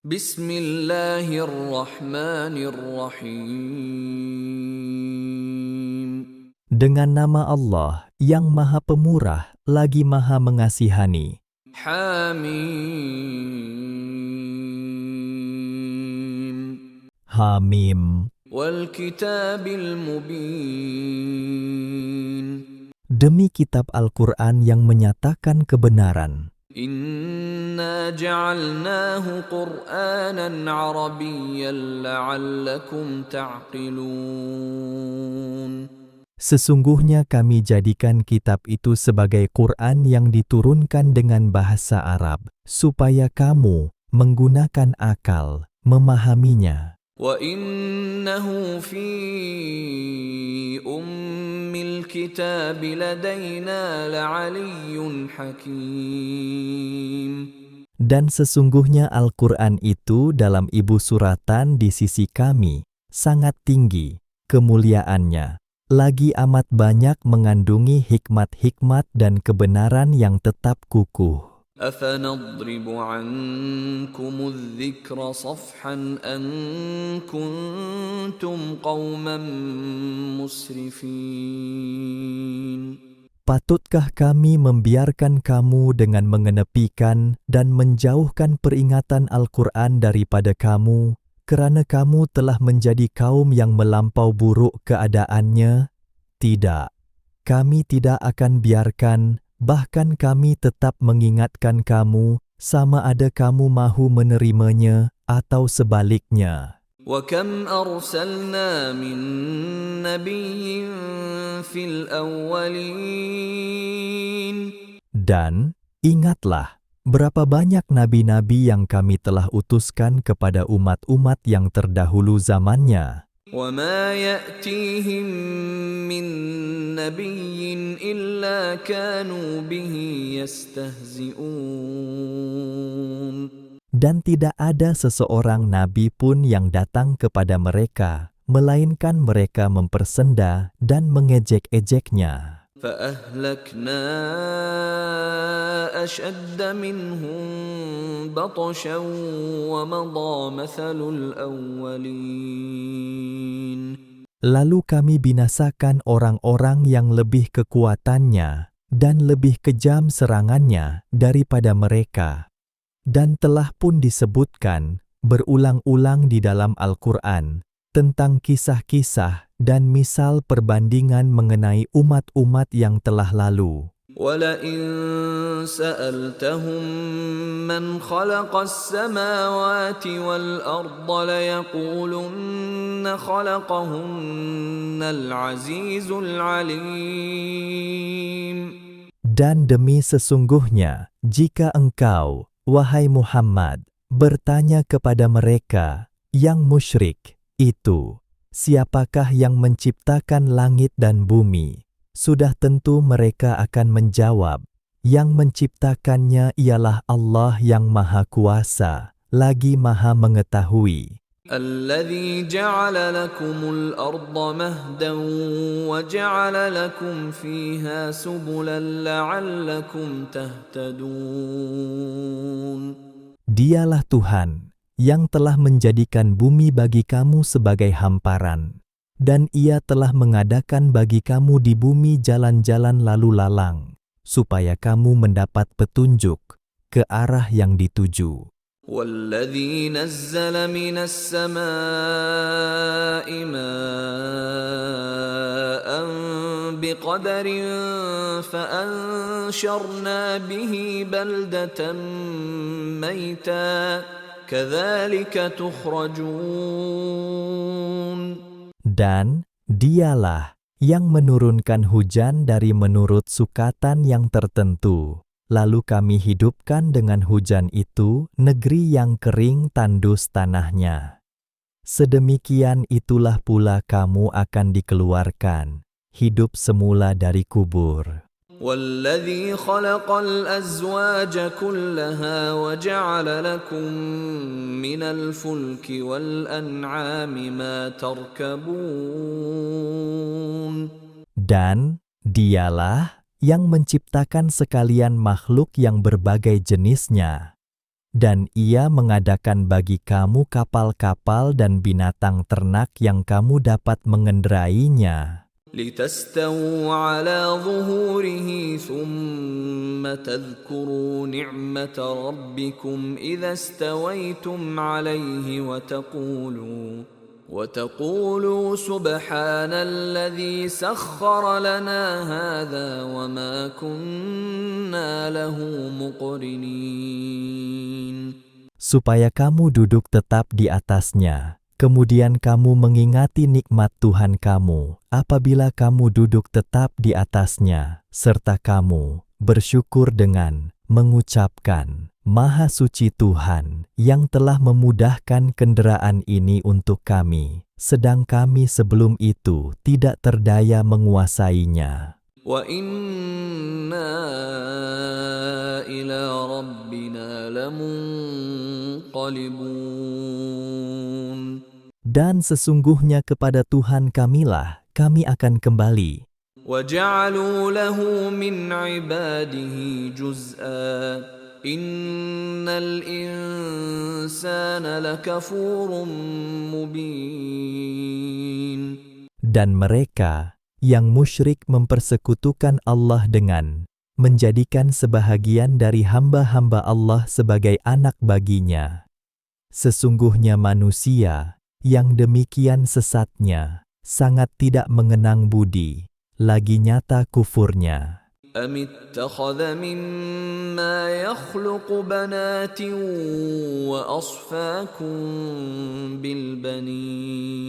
Bismillahirrahmanirrahim. Dengan nama Allah yang Maha Pemurah lagi Maha Mengasihani. Hamim. Hamim. Wal kitabil mubin. Demi kitab Al-Quran yang menyatakan kebenaran. Inna ja'alnahu Qur'anan Arabiyyan la'allakum ta'qilun. Sesungguhnya kami jadikan kitab itu sebagai Quran yang diturunkan dengan bahasa Arab, supaya kamu menggunakan akal memahaminya. Wa innahu fi ummil kitabi ladaina la'aliyyun hakim. Dan sesungguhnya Al-Quran itu dalam ibu suratan di sisi kami, sangat tinggi kemuliaannya, lagi amat banyak mengandungi hikmat-hikmat dan kebenaran yang tetap kukuh. Afanadribu ankumudz dzikra safhan an kuntum qauman musrifin. Patutkah kami membiarkan kamu dengan mengenepikan dan menjauhkan peringatan Al-Quran daripada kamu, kerana kamu telah menjadi kaum yang melampau buruk keadaannya? Tidak, kami tidak akan biarkan, bahkan kami tetap mengingatkan kamu, sama ada kamu mahu menerimanya atau sebaliknya. وَكَمْ أَرْسَلْنَا مِن نَّبِيٍّ فِي الْأَوَّلِينَ. Dan ingatlah, berapa banyak nabi-nabi yang kami telah utuskan kepada umat-umat yang terdahulu zamannya. وَمَا يَأْتِيهِم مِّن نَّبِيٍّ إِلَّا كَانُوا بِهِ يَسْتَهْزِئُونَ. Dan tidak ada seseorang nabi pun yang datang kepada mereka, melainkan mereka mempersenda dan mengejek-ejeknya. فَأَهْلَكْنَا أَشَدَّ مِنْهُم بَطْشًا وَمَضَىٰ مَثَلُ الْأَوَّلِينَ. Lalu kami binasakan orang-orang yang lebih kekuatannya dan lebih kejam serangannya daripada mereka. Dan telah pun disebutkan berulang-ulang di dalam Al-Quran tentang kisah-kisah dan misal perbandingan mengenai umat-umat yang telah lalu. وَلَئِن سَأَلْتَهُم مَّنْ خَلَقَ السَّمَاوَاتِ وَالْأَرْضَ لَيَقُولُنَّ خَلَقَهُنَّ الْعَزِيزُ الْعَلِيمُ. Dan demi sesungguhnya, jika engkau, wahai Muhammad, bertanya kepada mereka yang musyrik itu, siapakah yang menciptakan langit dan bumi? Sudah tentu mereka akan menjawab, yang menciptakannya ialah Allah yang Maha Kuasa, lagi Maha Mengetahui. الذي جعل لكم الأرض مهدا وجعل لكم فيها سبلا لعلكم تهتدون. Dialah Tuhan yang telah menjadikan bumi bagi kamu sebagai hamparan, dan Ia telah mengadakan bagi kamu di bumi jalan-jalan lalu lalang, supaya kamu mendapat petunjuk ke arah yang dituju. وَالَّذِي نَزَّلَ مِنَ السَّمَاءِ مَاءً بِقَدَرٍ فَأَنشَرْنَا بِهِ بَلْدَةً مَّيْتًا كَذَلِكَ تُخْرَجُونَ. Dan Dialah yang menurunkan hujan dari menurut sukatan yang tertentu. Lalu kami hidupkan dengan hujan itu negeri yang kering tandus tanahnya. Sedemikian itulah pula kamu akan dikeluarkan, hidup semula dari kubur. وَالَّذِي خَلَقَ الْأَزْوَاجَ كُلَّهَا وَجَعَلَ لَكُم مِّنَ الْفُلْكِ وَالْأَنْعَامِ مَا تَرْكَبُونَ. Dan Dialah yang menciptakan sekalian makhluk yang berbagai jenisnya, Dan Ia mengadakan bagi kamu kapal-kapal dan binatang ternak yang kamu dapat mengenderainya, لتستووا على ظهوره ثم تذكروا نعمة ربكم إذا استويتم عليه وتقولوا سبحان الذي سخر لنا هذا وما كنا له مقرنين. supaya kamu duduk tetap di atasnya. Kemudian kamu mengingati nikmat Tuhan kamu apabila kamu duduk tetap di atasnya, serta kamu bersyukur dengan mengucapkan, Maha Suci Tuhan yang telah memudahkan kenderaan ini untuk kami, sedang kami sebelum itu tidak terdaya menguasainya. وَإِنَّا إِلَى رَبِّنَا لَمُنقَلِبُونَ. Dan sesungguhnya kepada Tuhan kamilah kami akan kembali. وَجَعَلُوا لَهُ مِنْ عِبَادِهِ جُزْءًا إِنَّ الْإِنسَانَ لَكَفُورٌ مُبِينٌ. Dan mereka yang musyrik mempersekutukan Allah dengan menjadikan sebahagian dari hamba-hamba Allah sebagai anak baginya. Sesungguhnya manusia yang demikian sesatnya sangat tidak mengenang budi, lagi nyata kufurnya. أَمِ اتَّخَذَ مِمَّا يَخْلُقُ بَنَاتٍ وَأَصْفَاكُم بِالْبَنِينَ.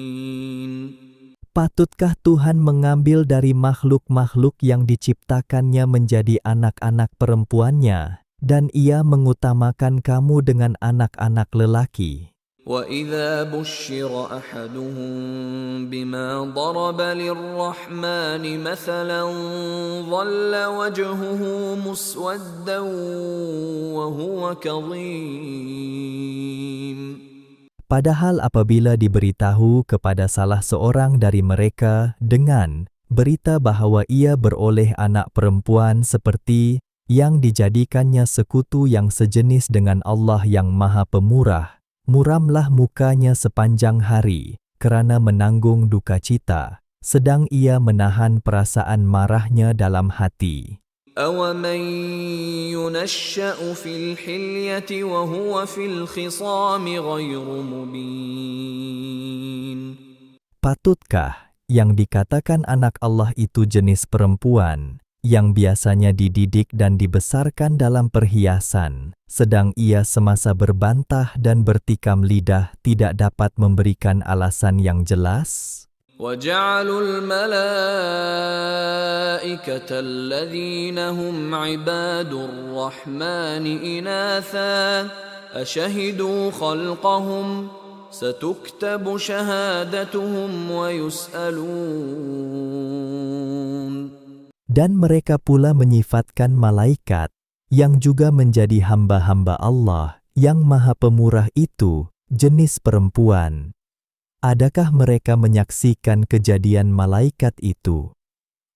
Patutkah Tuhan mengambil dari makhluk-makhluk yang diciptakannya menjadi anak-anak perempuannya, dan Ia mengutamakan kamu dengan anak-anak lelaki? وَإِذَا بُشِّرَ أَحَدُهُم بِمَا ضَرَبَ لِلرَّحْمَنِ مَثَلًا ظَلَّ وَجْهُهُ مُسْوَدًّا وَهُوَ كَظِيمٌ. Padahal apabila diberitahu kepada salah seorang dari mereka dengan berita bahwa ia beroleh anak perempuan seperti yang dijadikannya sekutu yang sejenis dengan Allah yang Maha Pemurah, muramlah mukanya sepanjang hari kerana menanggung duka cita, sedang ia menahan perasaan marahnya dalam hati. أَوَمَن يُنَشَّأُ فِي الْحِلْيَةِ وَهُوَ فِي الْخِصَامِ غَيْرُ مُبِينٍ. Patutkah yang dikatakan anak Allah itu jenis perempuan, yang biasanya dididik dan dibesarkan dalam perhiasan, sedang ia semasa berbantah dan bertikam lidah tidak dapat memberikan alasan yang jelas? وَجَعَلُوا الْمَلَائِكَةَ الَّذِينَ هُمْ عِبَادُ الرَّحْمَنِ إِنَاثًا أَشَهِدُوا خَلْقَهُمْ سَتُكْتَبُ شَهَادَتُهُمْ وَيُسْأَلُونَ. Dan mereka pula menyifatkan malaikat, yang juga menjadi hamba-hamba Allah, yang Maha Pemurah itu, jenis perempuan. Adakah mereka menyaksikan kejadian malaikat itu?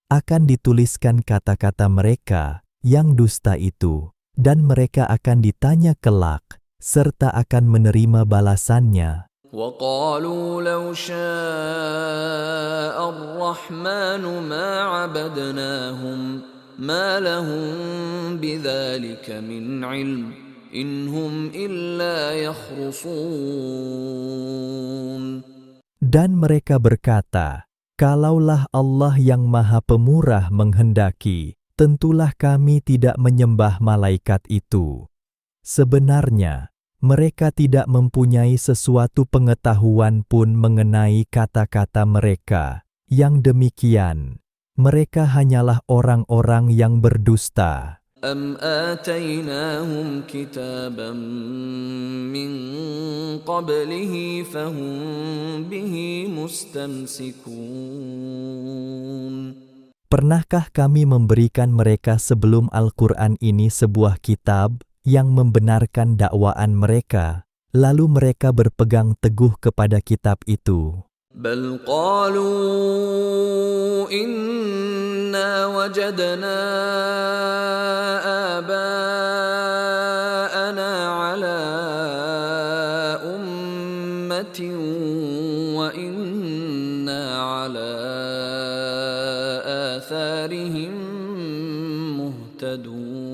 Akan dituliskan kata-kata mereka yang dusta itu, dan mereka akan ditanya kelak, serta akan menerima balasannya. وَقَالُوا لَوْ شَاءَ الرَّحْمَنُ مَا عَبَدْنَاهُمْ مَا لَهُم بِذَلِكَ مِنْ عِلْمٍ إِنْ هُمْ إِلَّا يَخْرُصُونَ. Dan mereka berkata, kalaulah Allah yang Maha Pemurah menghendaki, tentulah kami tidak menyembah malaikat itu. Sebenarnya, mereka tidak mempunyai sesuatu pengetahuan pun mengenai kata-kata mereka. Yang demikian, mereka hanyalah orang-orang yang berdusta. أَمْ آتَيْنَاهُمْ كِتَابًا مِّن قَبْلِهِ فَهُمْ بِهِ مُسْتَمْسِكُونَ. Pernahkah kami memberikan mereka sebelum Al-Quran ini sebuah kitab yang membenarkan dakwaan mereka, lalu mereka berpegang teguh kepada kitab itu? بَلْ قَالُوا إِنَّا وَجَدْنَا آبَاءَنَا عَلَى أمة وإنا على آثارهم مهتدون.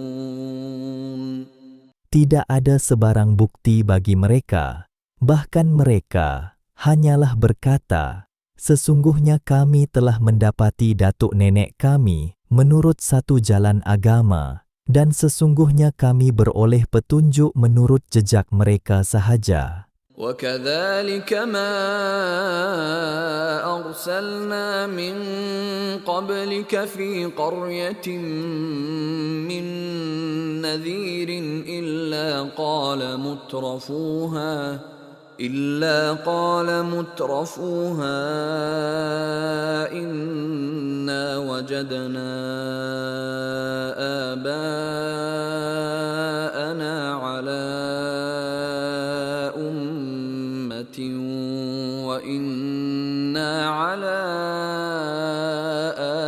Tidak ada sebarang bukti bagi mereka, bahkan mereka hanyalah berkata, sesungguhnya kami telah mendapati datuk nenek kami menurut satu jalan agama, dan sesungguhnya kami beroleh petunjuk menurut jejak mereka sahaja. وكذلك ما أرسلنا من قبلك في قرية من نذير إلا قال مترفوها إنا وجدنا آباءنا على أمة وإنا على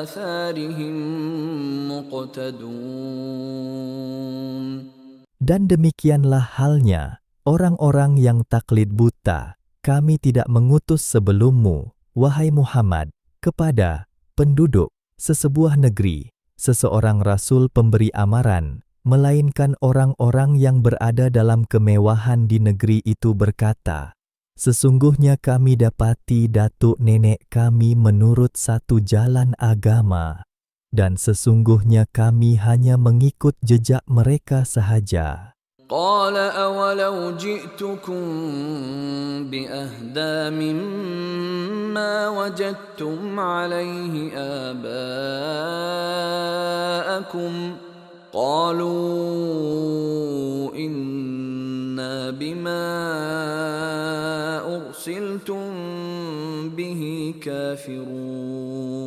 آثارهم مقتدون. Dan demikianlah halnya orang-orang yang taklid buta. Kami tidak mengutus sebelummu, wahai Muhammad, kepada penduduk sesebuah negeri, seseorang rasul pemberi amaran, melainkan orang-orang yang berada dalam kemewahan di negeri itu berkata, sesungguhnya kami dapati datuk nenek kami menurut satu jalan agama, dan sesungguhnya kami hanya mengikut jejak mereka sahaja. قال أولو جئتكم بأهدى مما وجدتم عليه آباءكم قالوا إنا بما أرسلتم به كافرون.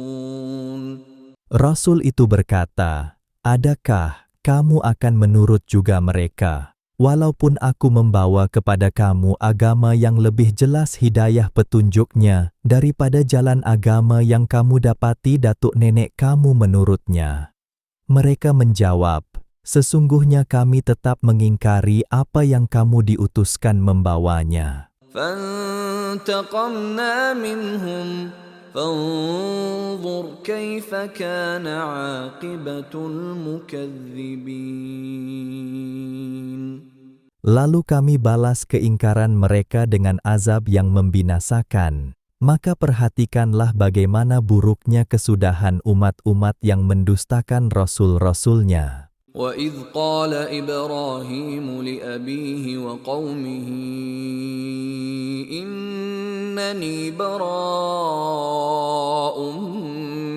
Rasul itu berkata, adakah kamu akan menurut juga mereka, walaupun aku membawa kepada kamu agama yang lebih jelas hidayah petunjuknya daripada jalan agama yang kamu dapati datuk nenek kamu menurutnya. Mereka menjawab, sesungguhnya kami tetap mengingkari apa yang kamu diutuskan membawanya. فانتقمنا منهم فانظر كيف كان عاقبة المكذبين. Lalu kami balas keingkaran mereka dengan azab yang membinasakan. Maka perhatikanlah bagaimana buruknya kesudahan umat-umat yang mendustakan rasul-rasulnya. وَإِذْ قَالَ إِبْرَاهِيمُ لِأَبِيهِ وَقَوْمِهِ إِنَّنِي بَرَاءٌ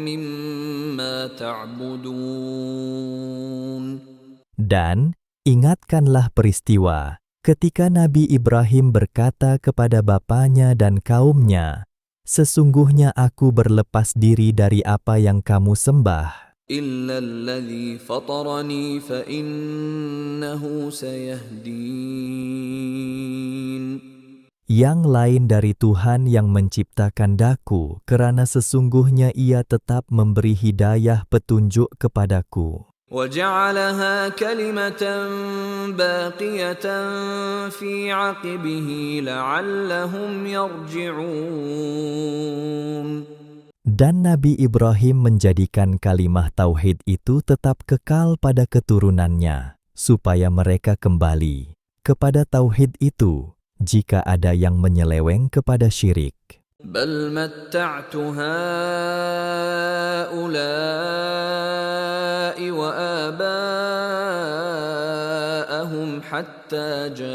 مِّمَّا تَعْبُدُونَ. Dan ingatkanlah peristiwa ketika Nabi Ibrahim berkata kepada bapanya dan kaumnya, sesungguhnya aku berlepas diri dari apa yang kamu sembah. إِلَّا الَّذِي فَطَرَنِي فَإِنَّهُ سَيَهْدِينِ. Yang lain dari Tuhan yang menciptakan daku, kerana sesungguhnya Ia tetap memberi hidayah petunjuk kepadaku. وَجَعَلَهَا كَلِمَةً بَاقِيَةً فِي عَقِبِهِ لَعَلَّهُمْ يَرْجِعُونَ. Dan Nabi Ibrahim menjadikan kalimah tauhid itu tetap kekal pada keturunannya, supaya mereka kembali kepada tauhid itu, jika ada yang menyeleweng kepada syirik. بَلْ مَتَّعْتُ هَؤُلَاءِ وَآبَاءَهُمْ حَتَّى جَاءَهُمُ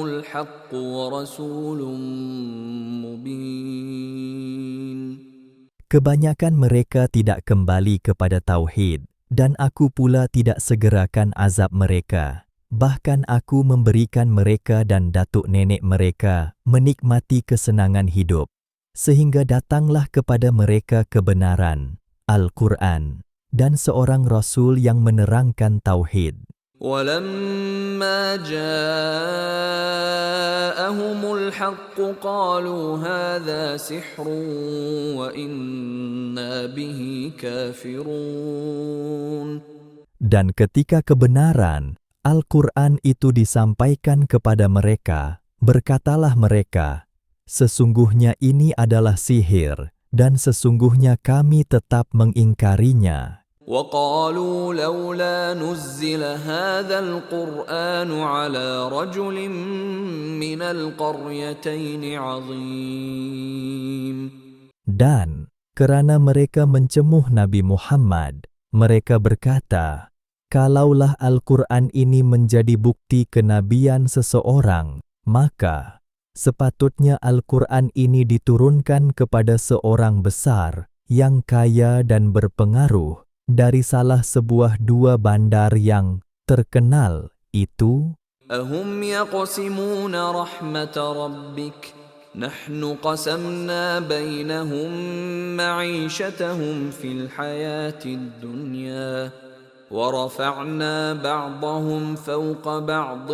الْحَقُّ وَرَسُولٌ مُّبِينٌ. Kebanyakan mereka tidak kembali kepada tauhid, dan aku pula tidak segerakan azab mereka. Bahkan aku memberikan mereka dan datuk nenek mereka menikmati kesenangan hidup, sehingga datanglah kepada mereka kebenaran, Al-Quran, dan seorang Rasul yang menerangkan tauhid. وَلَمَّا جَاءَهُمُ الْحَقُّ قَالُوا هَذَا سِحْرٌ وَإِنَّا بِهِ كَافِرُونَ. Dan ketika kebenaran, Al-Quran itu disampaikan kepada mereka, berkatalah mereka, sesungguhnya ini adalah sihir, dan sesungguhnya kami tetap mengingkarinya. وقالوا لولا نزل هذا القرآن على رجل من القريتين عظيم. Dan karena mereka mencemuh Nabi Muhammad, mereka berkata, kalaulah Al-Quran ini menjadi bukti kenabian seseorang, maka sepatutnya Al-Quran ini diturunkan kepada seorang besar yang kaya dan berpengaruh dari salah sebuah dua bandar yang terkenal itu. أهم يقسمون رحمة ربك نحن قسمنا بينهم معيشتهم في الحياة الدنيا ورفعنا بعضهم فوق بعض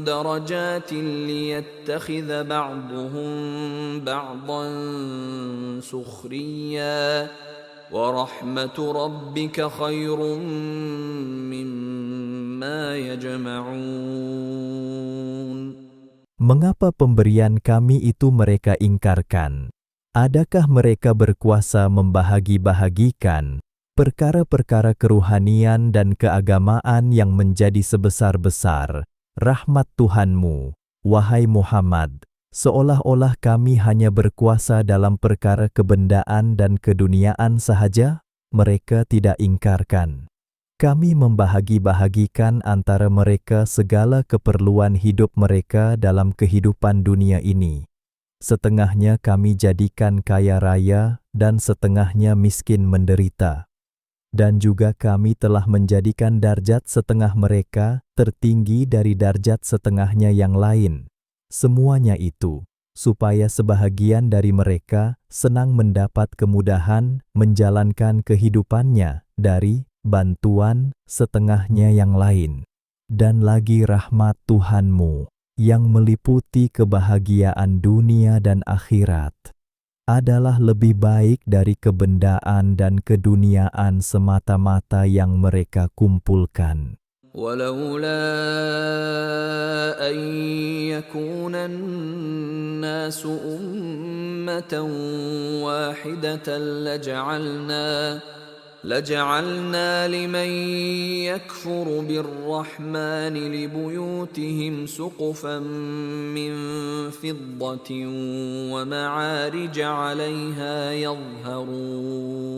درجات ليتخذ بعضهم بعضا سخريا ورحمة ربك خير مما يجمعون. Mengapa pemberian kami itu mereka ingkarkan? Adakah mereka berkuasa membahagi-bahagikan perkara-perkara keruhanian dan keagamaan yang menjadi sebesar-besar rahmat Tuhanmu, wahai Muhammad, seolah-olah kami hanya berkuasa dalam perkara kebendaan dan keduniaan sahaja? Mereka tidak ingkarkan. Kami membahagi-bahagikan antara mereka segala keperluan hidup mereka dalam kehidupan dunia ini. Setengahnya kami jadikan kaya raya dan setengahnya miskin menderita. Dan juga kami telah menjadikan darjat setengah mereka tertinggi dari darjat setengahnya yang lain. Semuanya itu, supaya sebahagian dari mereka senang mendapat kemudahan menjalankan kehidupannya dari bantuan setengahnya yang lain. Dan lagi rahmat Tuhanmu yang meliputi kebahagiaan dunia dan akhirat adalah lebih baik dari kebendaan dan keduniaan semata-mata yang mereka kumpulkan. ولولا أن يكون الناس أمة واحدة لجعلنا لمن يكفر بالرحمن لبيوتهم سقفا من فضة ومعارج عليها يظهرون.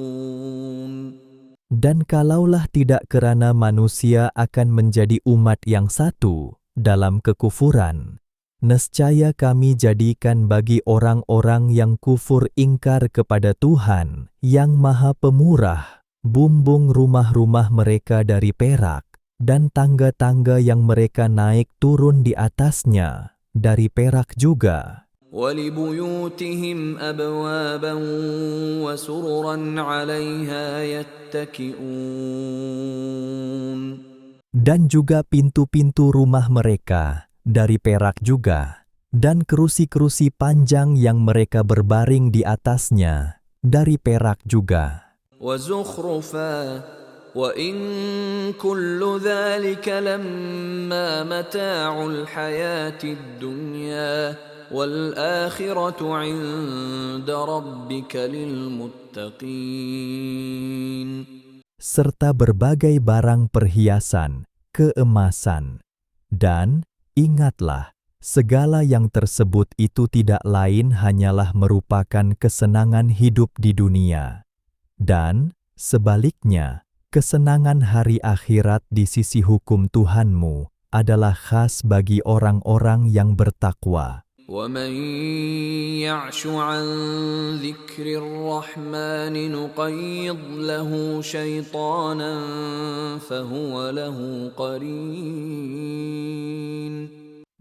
Dan kalaulah tidak kerana manusia akan menjadi umat yang satu dalam kekufuran, nescaya kami jadikan bagi orang-orang yang kufur ingkar kepada Tuhan yang Maha Pemurah, bumbung rumah-rumah mereka dari perak, dan tangga-tangga yang mereka naik turun di atasnya dari perak juga. وَلِبُيُوتِهِمْ أَبْوَابًا وَسُرُرًا عَلَيْهَا يَتَّكِئُونَ. Dan juga pintu-pintu rumah mereka dari perak juga, dan kerusi-kerusi panjang yang mereka berbaring di atasnya dari perak juga. وَزُخْرُفًا وَإِن كُلُّ ذَلِكَ لَمَّا مَتَاعُ الْحَيَاةِ الدُّنْيَا وَالْآخِرَةُ عِندَ رَبِّكَ لِلْمُتَّقِينَ. Serta berbagai barang perhiasan, keemasan. Dan ingatlah, segala yang tersebut itu tidak lain hanyalah merupakan kesenangan hidup di dunia. Dan sebaliknya, kesenangan hari akhirat di sisi hukum Tuhanmu adalah khas bagi orang-orang yang bertakwa. وَمَنْ يَعْشُ عَنْ ذِكْرِ الرَّحْمَنِ نُقَيِّضْ لَهُ شَيْطَانًا فَهُوَ لَهُ قَرِينٌ.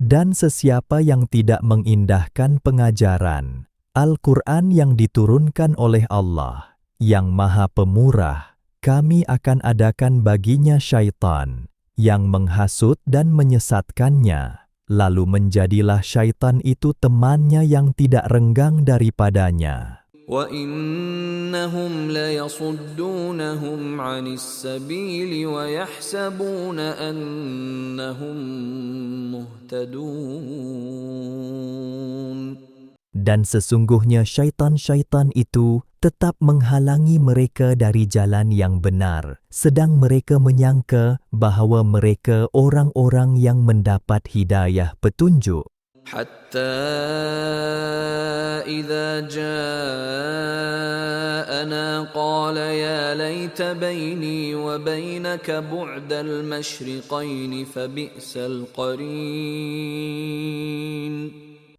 Dan sesiapa yang tidak mengindahkan pengajaran Al-Quran yang diturunkan oleh Allah, yang Maha Pemurah, kami akan adakan baginya syaitan yang menghasut dan menyesatkannya. Lalu menjadilah syaitan itu temannya yang tidak renggang daripadanya. وَإِنَّهُمْ لَيَصُدُّونَهُمْ عَنِ السَّبِيلِ وَيَحْسَبُونَ أَنَّهُمْ مُهْتَدُونَ. Dan sesungguhnya syaitan-syaitan itu tetap menghalangi mereka dari jalan yang benar, sedang mereka menyangka bahawa mereka orang-orang yang mendapat hidayah petunjuk. حتى إذا جاءنا قال يا ليت بيني وبينك بعد المشرقين فبئس القرين.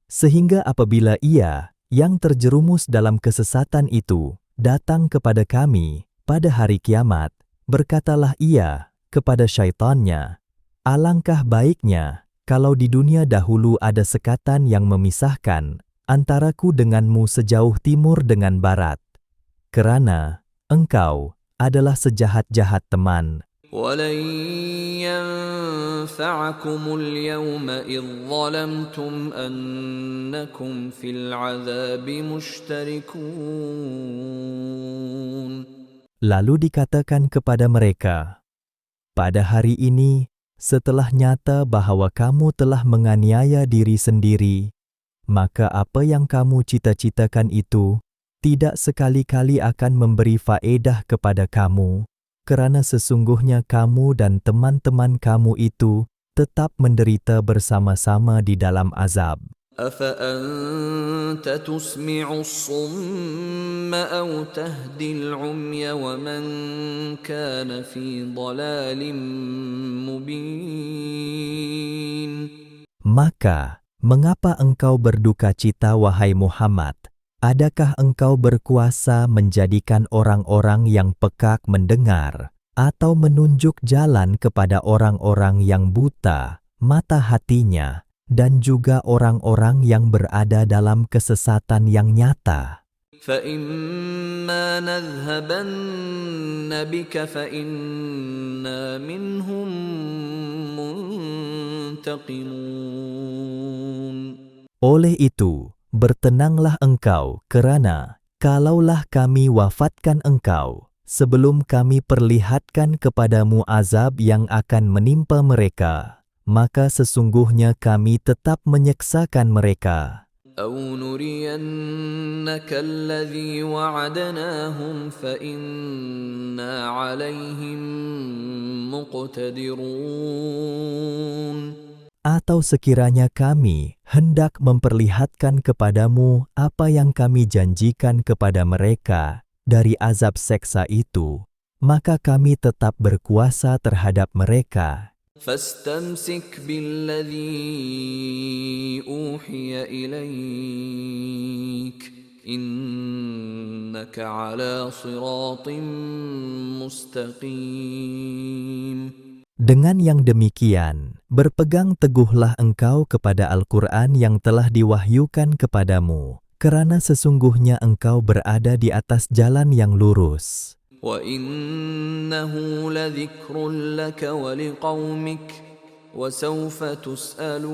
Sehingga apabila ia, yang terjerumus dalam kesesatan itu, datang kepada kami pada hari kiamat, berkatalah ia kepada syaitannya, alangkah baiknya kalau di dunia dahulu ada sekatan yang memisahkan antaraku denganmu sejauh timur dengan barat, kerana engkau adalah sejahat-jahat teman. وَلَنْ يَنْفَعَكُمُ الْيَوْمَ إِذْ ظَلَمْتُمْ أَنَّكُمْ فِي الْعَذَابِ مُشْتَرِكُونَ. Lalu dikatakan kepada mereka, pada hari ini, setelah nyata bahawa kamu telah menganiaya diri sendiri, maka apa yang kamu cita-citakan itu tidak sekali-kali akan memberi faedah kepada kamu, kerana sesungguhnya kamu dan teman-teman kamu itu tetap menderita bersama-sama di dalam azab. أَفَأَنْتَ تُسْمِعُ الصُّمَّ أَوْ تَهْدِي الْعُمْيَ وَمَنْ كَانَ فِي ضَلَالٍ مُبِينٍ. Maka, mengapa engkau berduka cita, wahai Muhammad? Adakah engkau berkuasa menjadikan orang-orang yang pekak mendengar, atau menunjuk jalan kepada orang-orang yang buta mata hatinya, dan juga orang-orang yang berada dalam kesesatan yang nyata? فَإِمَّا نَذْهَبَنَّ بِكَ فَإِنَّا مِنْهُمْ مُنْتَقِمُونَ. Oleh itu, bertenanglah engkau, kerana kalaulah kami wafatkan engkau, sebelum kami perlihatkan kepadamu azab yang akan menimpa mereka, maka sesungguhnya kami tetap menyeksakan mereka. أَوْ نُرِيَنَّكَ الَّذِي وَعَدْنَاهُمْ فَإِنَّا عَلَيْهِمْ مُقْتَدِرُونَ. Atau sekiranya kami hendak memperlihatkan kepadamu apa yang kami janjikan kepada mereka dari azab seksa itu, maka kami tetap berkuasa terhadap mereka. فَاسْتَمْسِكْ بِالَّذِي أُوحِيَ إِلَيْكَ إِنَّكَ عَلَى صِرَاطٍ مُسْتَقِيمٍ. Dengan yang demikian, berpegang teguhlah engkau kepada Al-Quran yang telah diwahyukan kepadamu, kerana sesungguhnya engkau berada di atas jalan yang lurus. وَإِنَّهُ لَذِكْرٌ لَكَ وَلِقَوْمِكَ وَسَوْفَ تُسْأَلُونَ.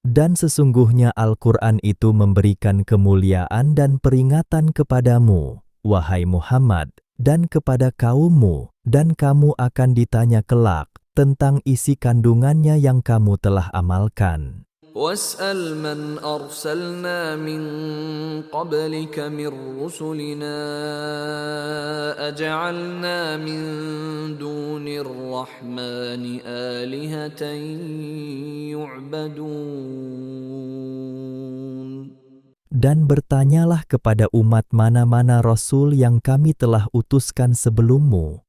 Dan sesungguhnya Al-Quran itu memberikan kemuliaan dan peringatan kepadamu, wahai Muhammad, dan kepada kaummu, dan kamu akan ditanya kelak tentang isi kandungannya yang kamu telah amalkan. وَاسْأَلْ مَنْ أَرْسَلْنَا مِنْ قَبْلِكَ مِنْ رُسُلِنَا أَجَعَلْنَا مِنْ دُونِ الرَّحْمَنِ آلِهَةً يُعْبَدُونَ. Dan bertanyalah kepada umat mana-mana Rasul yang kami telah utuskan sebelummu.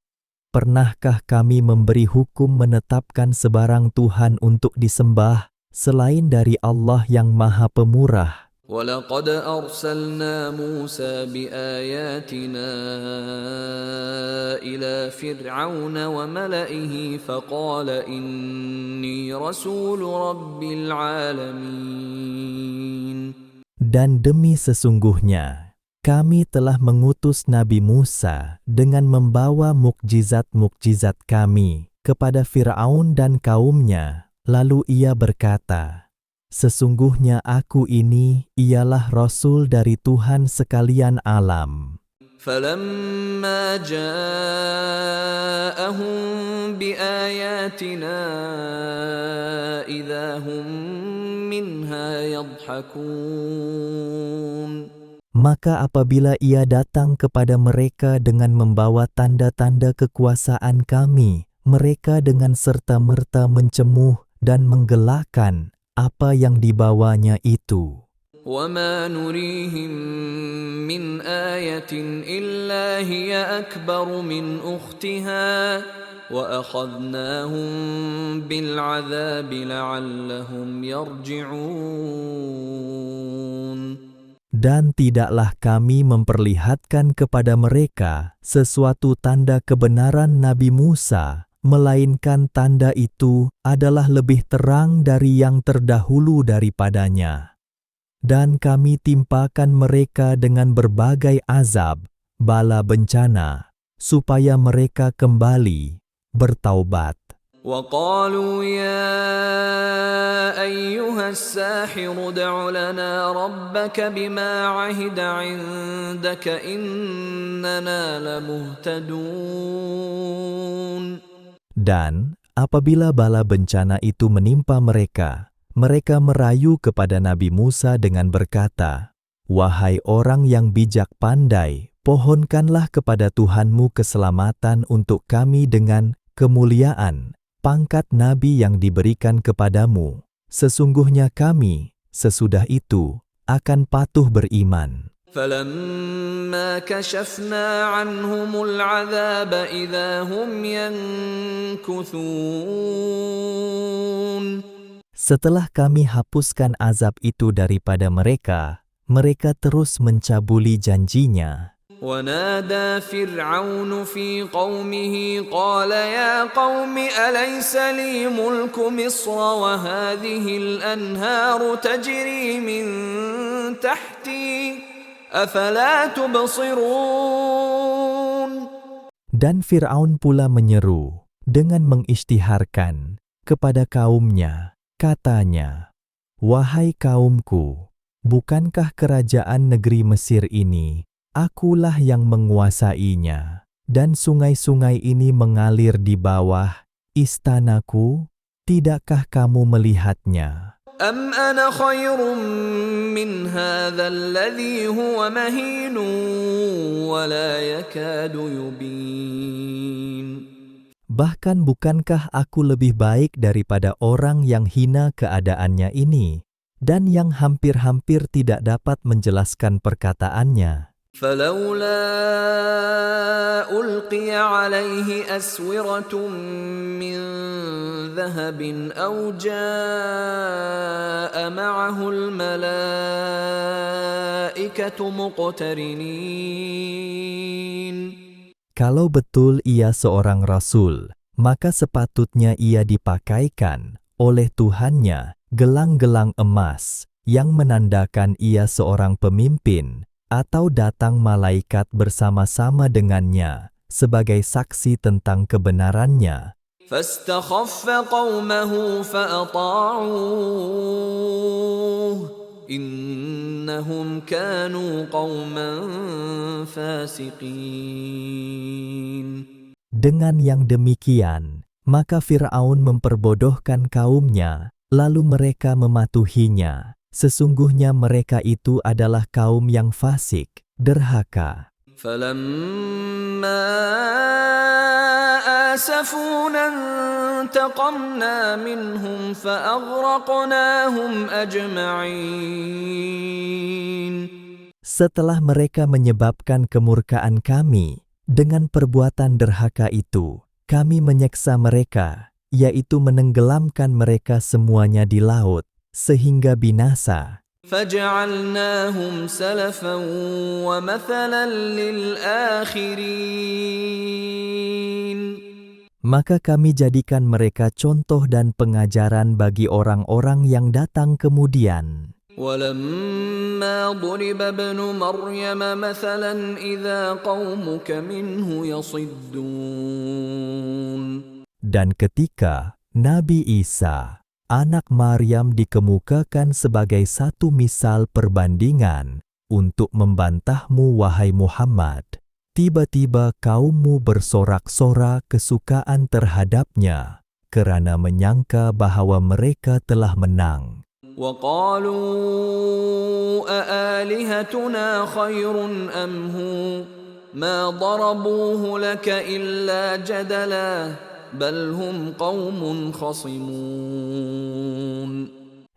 Pernahkah kami memberi hukum menetapkan sebarang Tuhan untuk disembah selain dari Allah yang Maha Pemurah? وَلَقَدْ أَرْسَلْنَا مُوسَى بِآيَاتِنَا إِلَى فِرْعَوْنَ وَمَلَئِهِ فَقَالَ إِنِّي رَسُولُ رَبِّ الْعَالَمِينَ. Dan demi sesungguhnya, kami telah mengutus Nabi Musa dengan membawa mukjizat-mukjizat kami kepada Fir'aun dan kaumnya. Lalu ia berkata, Sesungguhnya aku ini ialah Rasul dari Tuhan sekalian alam. فلما جاءهم بآياتنا إذا هم منها يضحكون. Maka apabila ia datang kepada mereka dengan membawa tanda-tanda kekuasaan kami, mereka dengan serta-merta mencemuh dan menggelakkan apa yang dibawanya itu. وما نريهم من آية إلا هي أكبر من أختها وأخذناهم بالعذاب لعلهم يرجعون. Dan tidaklah kami memperlihatkan kepada mereka sesuatu tanda kebenaran Nabi Musa, melainkan tanda itu adalah lebih terang dari yang terdahulu daripadanya. Dan kami timpakan mereka dengan berbagai azab, bala bencana, supaya mereka kembali bertaubat. وقالوا يا أيها الساحر ادع لنا ربك بما عهد عندك إننا لمهتدون. Dan apabila bala bencana itu menimpa mereka, mereka merayu kepada Nabi Musa dengan berkata, "Wahai orang yang bijak pandai, pohonkanlah kepada Tuhanmu keselamatan untuk kami dengan kemuliaan pangkat Nabi yang diberikan kepadamu. Sesungguhnya kami, sesudah itu, akan patuh beriman." فلما كشفنا عنهم العذاب إذا هم ينكثون. Setelah kami hapuskan azab itu daripada mereka, mereka terus mencabuli janjinya. ونادى فرعون في قومه قال يا قوم أليس لي ملك مصر وهذه الأنهار تجري من تحتي أفلا تبصرون. Dan Fir'aun pula menyeru dengan mengisytiharkan kepada kaumnya, katanya, "Wahai kaumku, bukankah kerajaan negeri Mesir ini akulah yang menguasainya, dan sungai-sungai ini mengalir di bawah istanaku? Tidakkah kamu melihatnya? أم أنا خير من هذا الذي هو مهين ولا يكاد يبين. Bahkan bukankah aku lebih baik daripada orang yang hina keadaannya ini, dan yang hampir-hampir tidak dapat menjelaskan perkataannya?" فلولا ألقي عليه أسورة من ذهب أو جاء معه الملائكة مقترنين. Kalau betul ia seorang rasul, maka sepatutnya ia dipakaikan oleh Tuhannya gelang-gelang emas yang menandakan ia seorang pemimpin, atau datang malaikat bersama-sama dengannya sebagai saksi tentang kebenarannya. فاستخف قومه فأطاعوه إنهم كانوا قوما فاسقين. Dengan yang demikian, maka Fir'aun memperbodohkan kaumnya, lalu mereka mematuhinya. Sesungguhnya mereka itu adalah kaum yang fasik, derhaka. فلما آسفونا انتقمنا منهم فأغرقناهم أجمعين. Setelah mereka menyebabkan kemurkaan kami, dengan perbuatan derhaka itu, kami menyeksa mereka, yaitu menenggelamkan mereka semuanya di laut, sehingga binasa. فجعلناهم سلفا ومثلا للآخرين. Maka kami jadikan mereka contoh dan pengajaran bagi orang-orang yang datang kemudian. ولما ضرب ابن مريم مثلا إذا قومك منه يصدون. Dan ketika Nabi Isa anak Maryam dikemukakan sebagai satu misal perbandingan untuk membantahmu, wahai Muhammad. Tiba-tiba kaummu bersorak-sorak kesukaan terhadapnya kerana menyangka bahawa mereka telah menang. وقالوا أآلهتنا خير أم هو ما ضربوه لك إلا جدلا بل هم قوم خصمون.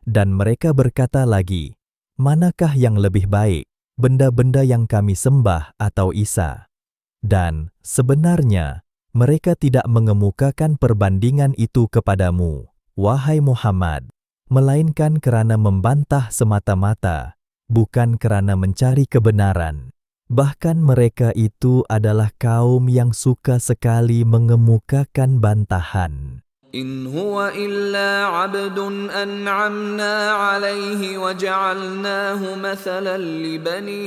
Dan mereka berkata lagi, manakah yang lebih baik, benda-benda yang kami sembah atau Isa? Dan sebenarnya mereka tidak mengemukakan perbandingan itu kepadamu, wahai Muhammad, melainkan kerana membantah semata-mata, bukan kerana mencari kebenaran. Bahkan mereka itu adalah kaum yang suka sekali mengemukakan bantahan. إن هو إلا عبد أنعمنا عليه وجعلناه مثلا لبني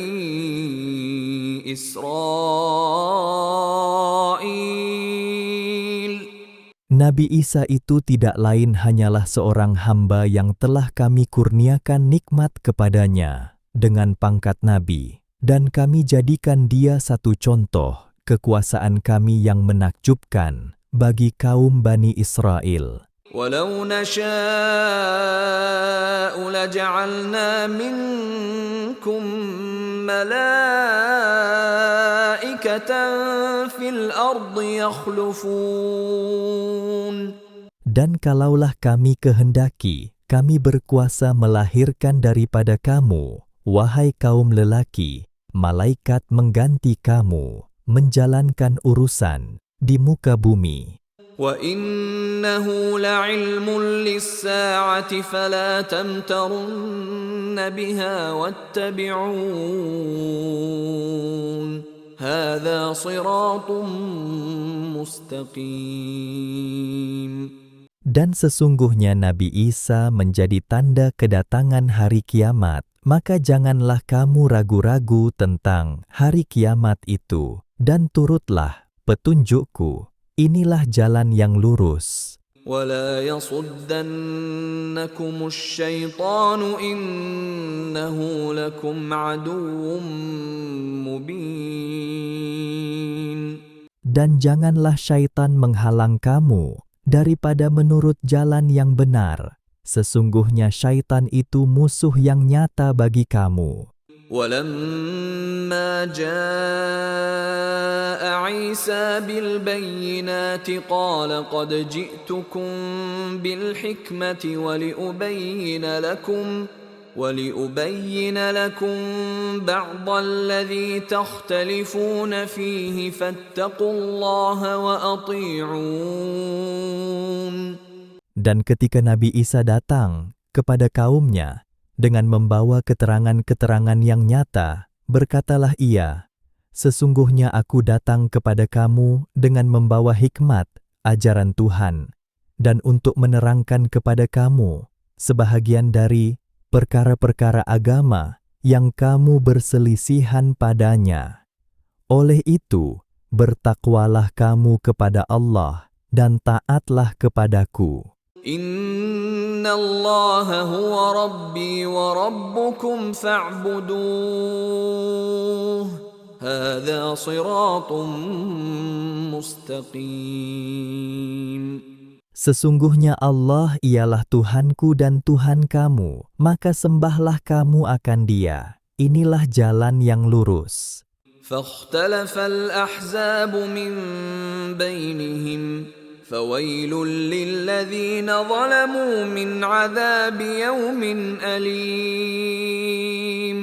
إسرائيل. Nabi Isa itu tidak lain hanyalah seorang hamba yang telah kami kurniakan nikmat kepadanya dengan pangkat Nabi, dan kami jadikan dia satu contoh kekuasaan kami yang menakjubkan bagi kaum Bani Israel. ولو نشاء لجعلنا منكم ملائكة في الأرض يخلفون. Dan kalaulah kami kehendaki, kami berkuasa melahirkan daripada kamu, wahai kaum lelaki, malaikat mengganti kamu, menjalankan urusan di muka bumi. وَإِنَّهُ لَعِلْمٌ لِلسَّاعَةِ فَلَا تَمْتَرُنَّ بِهَا وَاتَّبِعُونِ هَذَا صِرَاطٌ مُسْتَقِيمٌ. Dan sesungguhnya Nabi Isa menjadi tanda kedatangan hari kiamat, maka janganlah kamu ragu-ragu tentang hari kiamat itu, dan turutlah petunjukku. Inilah jalan yang lurus. وَلَا يَصُدَّنَّكُمُ الشَّيْطَانُ إِنَّهُ لَكُمْ عَدُوٌّ مُبِينٌ. Dan janganlah syaitan menghalang kamu daripada menurut jalan yang benar. Sesungguhnya syaitan itu musuh yang nyata bagi kamu. وَلَمَّا جَاءَ عِيسَى بِالْبَيِّنَاتِ قَالَ قَدْ جِئْتُكُمْ بِالْحِكْمَةِ وَلِأُبَيِّنَ لَكُمْ بَعْضَ الَّذِي تَخْتَلِفُونَ فِيهِ فَاتَّقُوا اللَّهَ وَأَطِيعُونِ. Dan ketika Nabi Isa datang kepada kaumnya dengan membawa keterangan-keterangan yang nyata, berkatalah ia, sesungguhnya aku datang kepada kamu dengan membawa hikmat, ajaran Tuhan, dan untuk menerangkan kepada kamu sebahagian dari perkara-perkara agama yang kamu berselisihan padanya. Oleh itu, bertakwalah kamu kepada Allah dan taatlah kepadaku. Inna Allah huwa Rabbi wa Rabbukum fa'buduh. Hadha siratun mustaqim. Sesungguhnya Allah ialah Tuhanku dan Tuhan kamu, maka sembahlah kamu akan Dia. Inilah jalan yang lurus. فاختلف الأحزاب من بينهم فويل للذين ظلموا من عذاب يوم أليم.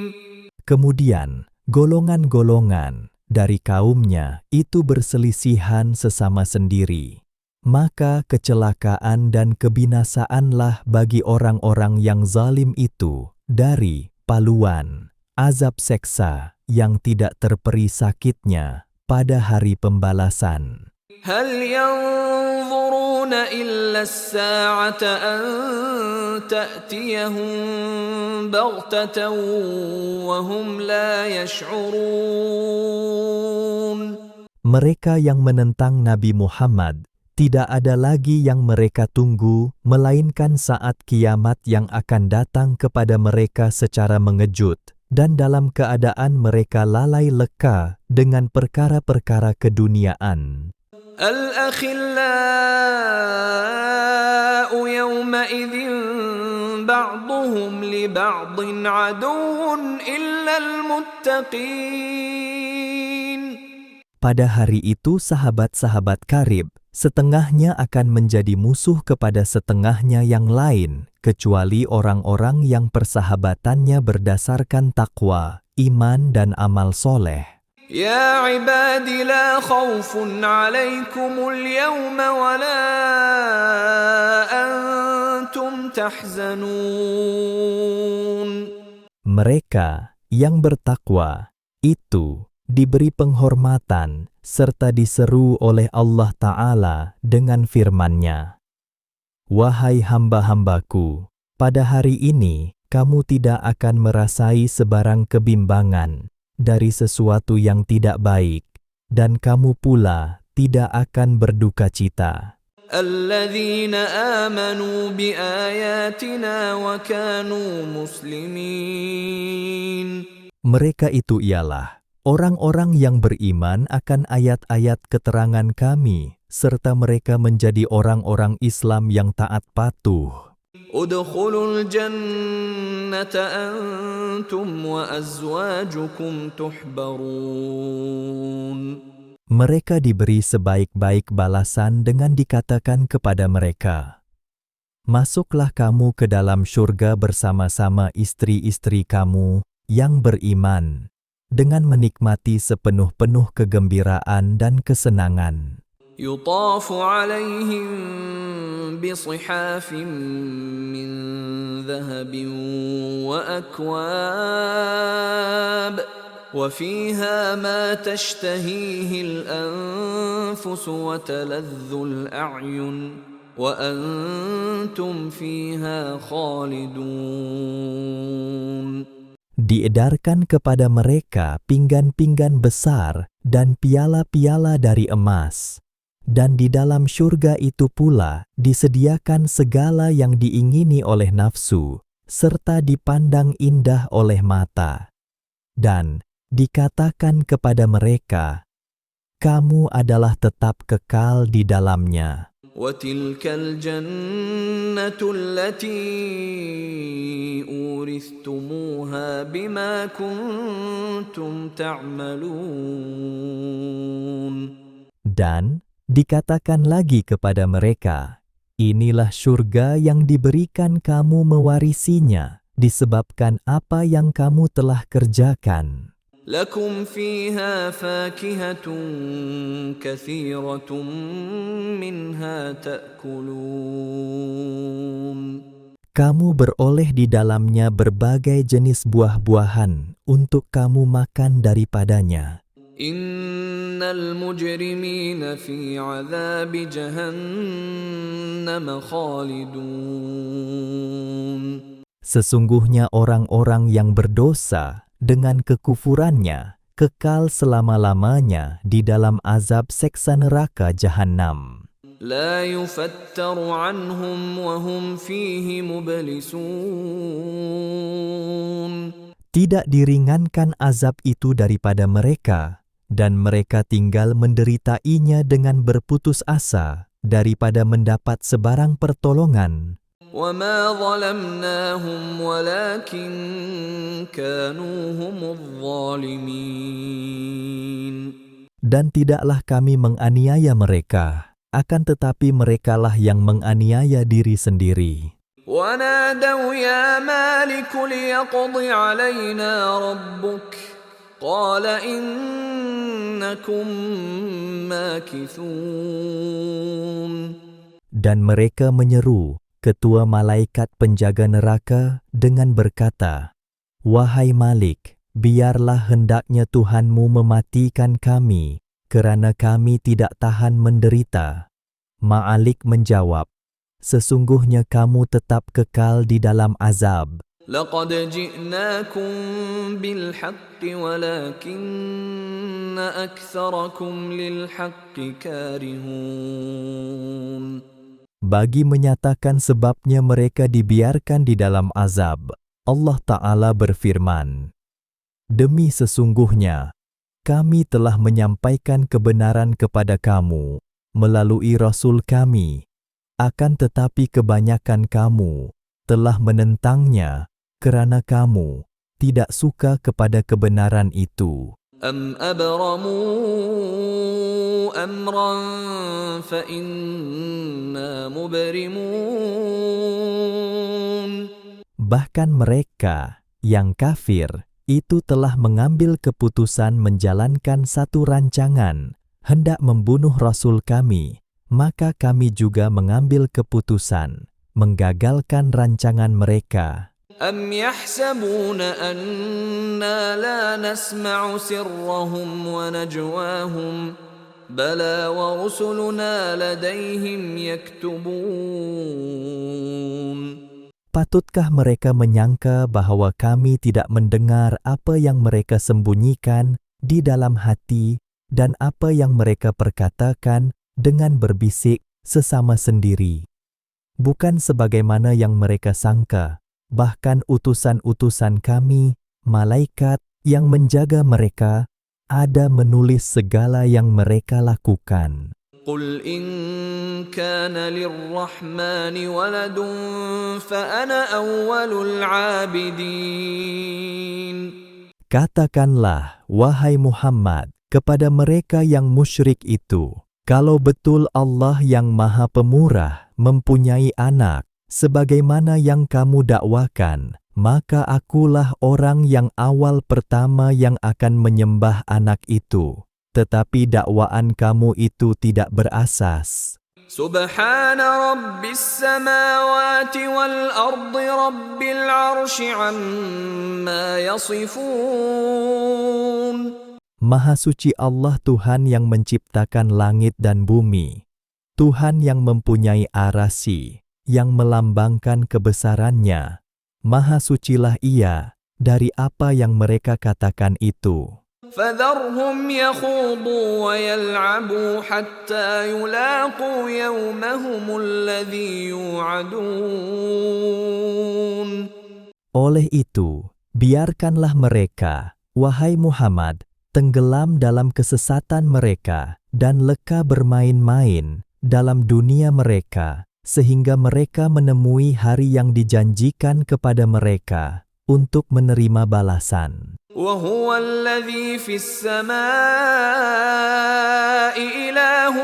Kemudian golongan-golongan dari kaumnya itu berselisihan sesama sendiri. Maka kecelakaan dan kebinasaanlah bagi orang-orang yang zalim itu dari paluan azab seksa yang tidak terperi sakitnya pada hari pembalasan. هل ينظرون إلا الساعة أن تأتيهم بغتة وهم لا يشعرون. Mereka yang menentang Nabi Muhammad Tidak ada lagi yang mereka tunggu, melainkan saat kiamat yang akan datang kepada mereka secara mengejut, dan dalam keadaan mereka lalai leka dengan perkara-perkara keduniaan. الأخلاء يومئذ بعضهم لبعض عدو إلا المتقين. Pada hari itu sahabat-sahabat karib, setengahnya akan menjadi musuh kepada setengahnya yang lain, kecuali orang-orang yang persahabatannya berdasarkan takwa, iman dan amal soleh. يا عباد لا خوف عليكم اليوم ولا أنتم تحزنون. Mereka yang bertakwa itu diberi penghormatan serta diseru oleh Allah Ta'ala dengan firman-Nya. Wahai hamba-hambaku, pada hari ini kamu tidak akan merasai sebarang kebimbangan dari sesuatu yang tidak baik, dan kamu pula tidak akan berduka cita. الذين آمنوا بآياتنا وكانوا مسلمين. Mereka itu ialah orang-orang yang beriman akan ayat-ayat keterangan kami, serta mereka menjadi orang-orang Islam yang taat patuh. ادخلوا الجنة أنتم وأزواجكم تحبرون. Mereka diberi sebaik-baik balasan dengan dikatakan kepada mereka, masuklah kamu ke dalam syurga bersama-sama istri-istri kamu yang beriman, dengan menikmati sepenuh-penuh kegembiraan dan kesenangan. يطاف عليهم بصحاف من ذهب وأكواب وفيها ما تشتهيه الأنفس وتلذ الأعين وأنتم فيها خالدون. Diedarkan kepada mereka pinggan-pinggan besar dan piala-piala dari emas. Dan di dalam syurga itu pula disediakan segala yang diingini oleh nafsu, serta dipandang indah oleh mata. Dan dikatakan kepada mereka, kamu adalah tetap kekal di dalamnya. وَتِلْكَ الْجَنَّةُ الَّتِي أُورِثْتُمُوهَا بِمَا كُنتُمْ تَعْمَلُونَ. Dan dikatakan lagi kepada mereka, inilah syurga yang diberikan kamu mewarisinya, disebabkan apa yang kamu telah kerjakan. لَكُمْ فِيهَا فَاكِهَةٌ كَثِيرَةٌ مِنْهَا تَأْكُلُونَ. Kamu beroleh di dalamnya berbagai jenis buah-buahan untuk kamu makan daripadanya. إِنَّ الْمُجْرِمِينَ فِي عَذَابِ جَهَنَّمَ خَالِدُونَ. Sesungguhnya orang-orang yang berdosa dengan kekufurannya kekal selama-lamanya di dalam azab seksa neraka Jahannam. لا يفتر عنهم وهم فيه مبلسون. Tidak diringankan azab itu daripada mereka, dan mereka tinggal menderitainya dengan berputus asa daripada mendapat sebarang pertolongan. وما ظلمناهم ولكن كانوا هم الظالمين. Dan tidaklah kami menganiaya mereka, akan tetapi merekalah yang menganiaya diri sendiri. ونادوا يا مالك ليقض علينا ربك قال إنكم ماكثون. Dan mereka menyeru ketua malaikat penjaga neraka dengan berkata, wahai Malik, biarlah hendaknya Tuhanmu mematikan kami, kerana kami tidak tahan menderita. Ma'alik menjawab, sesungguhnya kamu tetap kekal di dalam azab. لقد جئناكم بالحق ولكن أكثركم للحق كارهون. Bagi menyatakan sebabnya mereka dibiarkan di dalam azab, Allah Ta'ala berfirman, "Demi sesungguhnya, kami telah menyampaikan kebenaran kepada kamu melalui Rasul kami, akan tetapi kebanyakan kamu telah menentangnya kerana kamu tidak suka kepada kebenaran itu." أَمْ أَبْرَمُوا أَمْرًا فَإِنَّا مُبْرِمُونَ. Bahkan mereka yang kafir itu telah mengambil keputusan menjalankan satu rancangan, hendak membunuh Rasul kami, maka kami juga mengambil keputusan menggagalkan rancangan mereka. أَمْ يَحْسَبُونَ أَنَّا لَا نَسْمَعُ سِرَّهُمْ وَنَجْوَاهُمْ بَلَى وَرُسُلُنَا لَدَيْهِمْ يَكْتُبُونَ. Patutkah mereka menyangka bahwa kami tidak mendengar apa yang mereka sembunyikan di dalam hati dan apa yang mereka perkatakan dengan berbisik sesama sendiri? Bukan sebagaimana yang mereka sangka, bahkan utusan-utusan kami, malaikat yang menjaga mereka, ada menulis segala yang mereka lakukan. قُلْ إِن كَانَ لِلرَّحْمَنِ وَلَدٌ فَأَنَا أَوَّلُ الْعَابِدِينَ. Katakanlah, wahai Muhammad, kepada mereka yang musyrik itu, kalau betul Allah yang Maha Pemurah mempunyai anak, sebagaimana yang kamu dakwakan, maka akulah orang yang awal pertama yang akan menyembah anak itu. Tetapi dakwaan kamu itu tidak berasas. سبحان رب السماوات والأرض رب العرش عما يصفون. Maha suci Allah Tuhan yang menciptakan langit dan bumi, Tuhan yang mempunyai arasy, yang melambangkan kebesarannya. Maha sucilah Ia dari apa yang mereka katakan itu. فذرهم يخوضوا ويلعبوا حتى يلاقوا يومهم الذي يوعدون. Oleh itu, biarkanlah mereka, wahai Muhammad, tenggelam dalam kesesatan mereka dan leka bermain-main dalam dunia mereka, sehingga mereka menemui hari yang dijanjikan kepada mereka untuk menerima balasan. وهو الذي في السماء إله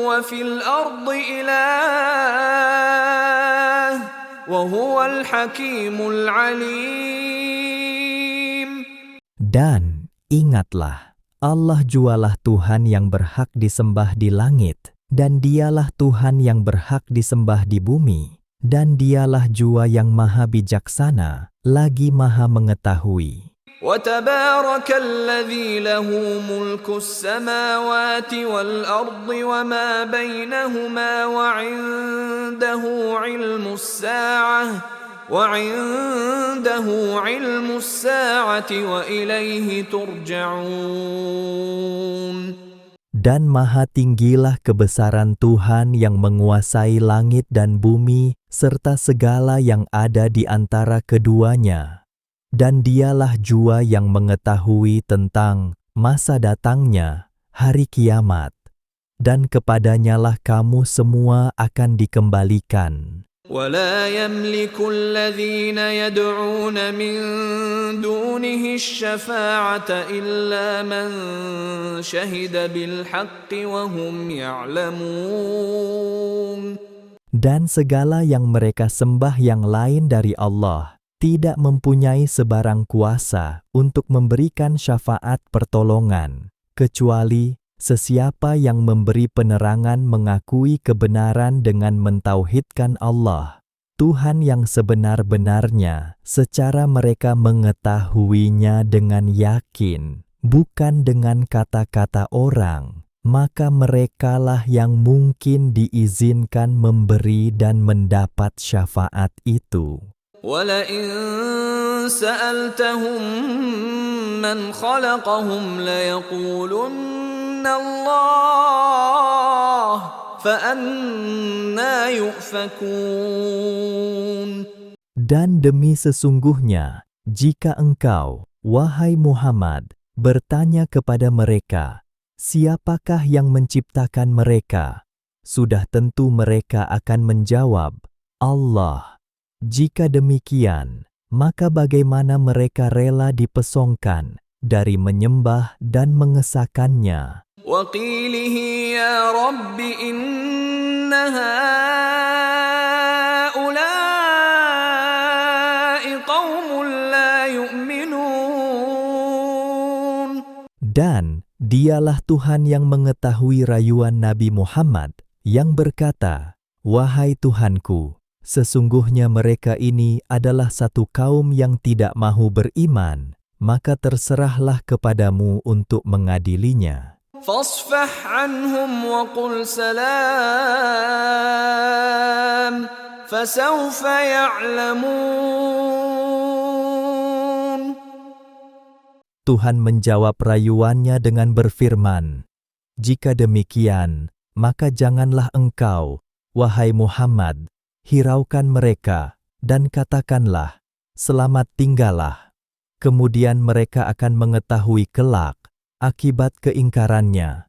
وفي الأرض إله وهو الحكيم العليم. Dan ingatlah, Allah jualah Tuhan yang berhak disembah di langit, dan Dialah Tuhan yang berhak disembah di bumi, dan Dialah jua yang maha bijaksana, lagi maha mengetahui. وتبارك الذي له ملك السماوات والأرض وما بينهما وعنده علم الساعة وإليه ترجعون. Dan maha tinggilah kebesaran Tuhan yang menguasai langit dan bumi serta segala yang ada di antara keduanya. Dan Dialah jua yang mengetahui tentang masa datangnya hari kiamat, dan kepadanyalah kamu semua akan dikembalikan. ولا يملك الذين يدعون من دونه الشفاعة إلا من شهد بالحق وهم يعلمون. Dan segala yang mereka sembah yang lain dari Allah tidak mempunyai sebarang kuasa untuk memberikan syafaat pertolongan, kecuali sesiapa yang memberi penerangan mengakui kebenaran dengan mentauhidkan Allah, Tuhan yang sebenar-benarnya, secara mereka mengetahuinya dengan yakin, bukan dengan kata-kata orang, maka merekalah yang mungkin diizinkan memberi dan mendapat syafaat itu. وَلَئِن سَأَلْتَهُم مَّنْ خَلَقَهُمْ لَيَقُولُنَّ اللَّهُ فَأَنَّىٰ يُؤْفَكُونَ. Dan demi sesungguhnya, jika engkau, wahai Muhammad, bertanya kepada mereka, siapakah yang menciptakan mereka? Sudah tentu mereka akan menjawab, Allah. Jika demikian, maka bagaimana mereka rela dipesongkan dari menyembah dan mengesahkannya? وَقِيلِهِ يَا رَبِّ إِنَّ هَٰؤُلَاءِ قَوْمٌ لَّا يُؤْمِنُونَ. Dan dialah Tuhan yang mengetahui rayuan Nabi Muhammad yang berkata, wahai Tuhanku, sesungguhnya mereka ini adalah satu kaum yang tidak mahu beriman, maka terserahlah kepadamu untuk mengadilinya. فَاصْفَحْ عَنْهُمْ وَقُلْ سَلَامٌ فَسَوْفَ يَعْلَمُونَ. Tuhan menjawab rayuannya dengan berfirman, jika demikian, maka janganlah engkau, wahai Muhammad, hiraukan mereka, dan katakanlah, selamat tinggallah. Kemudian mereka akan mengetahui kelak akibat keingkarannya.